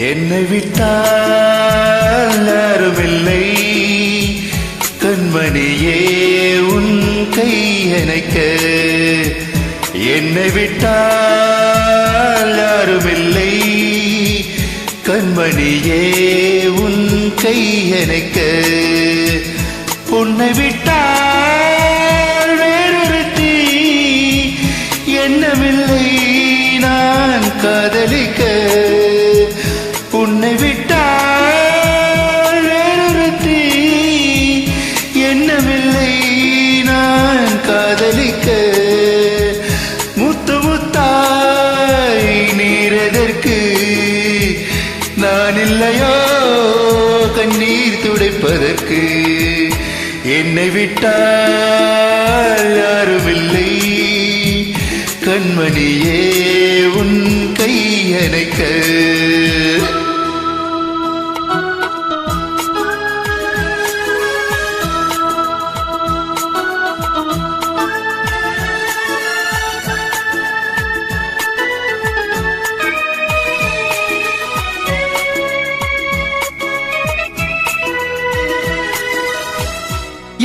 என்னை விட்டால் யாருமில்லை கண்மணியே உன் கை அணைக்க. என்னை விட்டால் யாருமில்லை கண்மணியே உன் கை அணைக்க. உன்னை விட்டால் வேறொருத்தி எண்ணமில்லை நான் காதலிக்க. உன்னை விட்டால் வேறொருத்தி எண்ணமில்லை நான் காதலிக்க. முத்து முத்தாய் நீரதற்கு நான் இல்லையோ கண்ணீர் துடைப்பதற்கு. என்னை விட்டால் யாருமில்லை கண்மணியே உன் கை அணைக்க.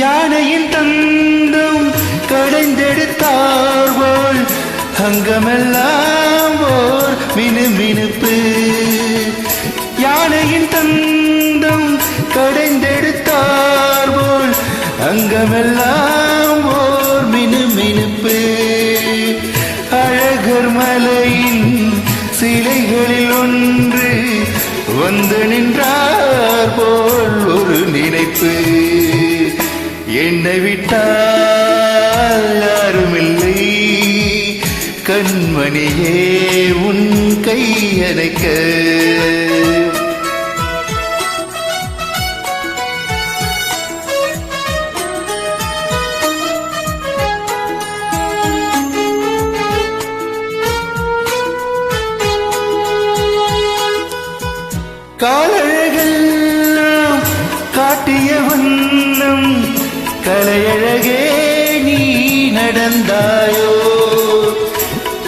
யானையின் தந்தம் கடைந்தெடுத்தார் போல் அங்கமெல்லாம் ஓர் மினுமினுப்பு. யானையின் தந்தம் கடைந்தெடுத்தார் போல் அங்கமெல்லாம் ஓர் மினுமினுப்பு. அழகர் மலையின் சிலைகளில் ஒன்று வந்து நின்றார் போல் ஒரு நினைப்பு. என்னை விட்டால் யாருமில்லை கண்மணியே உன் கை அணைக்க. காலழகெல்லாம் காட்டிய வண்ணம் கலையழகே நீ நடந்தாயோ.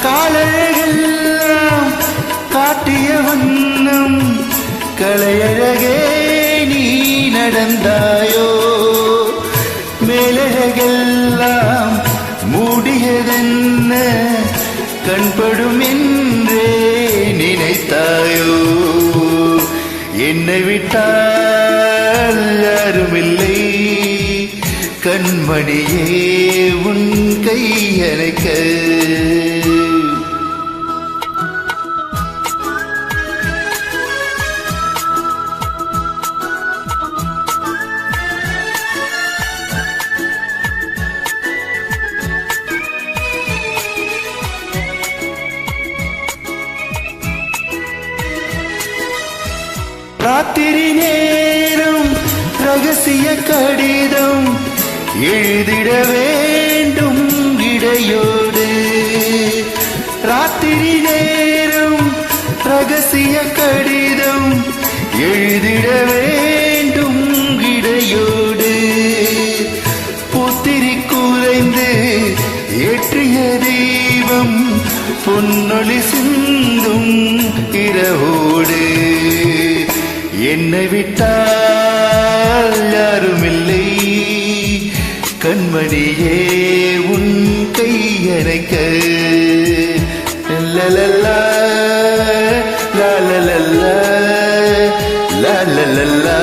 காலழகெல்லாம் காட்டிய வண்ணம் கலையழகே நீ நடந்தாயோ. மேலழகெல்லாம் மூடியதென்ன கண்படும் என்றே நினைத்தாயோ. என்னை விட்டால் யாருமில்லை கண்மணியே உன் கை அணைக்க. ராத்திரி நேரம் ரகசிய கடிதம் எழுதிட வேண்டும் இடையோடு. ராத்திரி நேரம் ரகசிய கடிதம் எழுதிட வேண்டும் இடையோடு. புத்திரி குறைந்து ஏற்றிய தெய்வம் பொன்னொளி சிந்தும் இரவோடு. என்னை விட்டால் யாருமில்லை கண்மணியே உன் கை அணைக்க. லலலா லலலா லலலா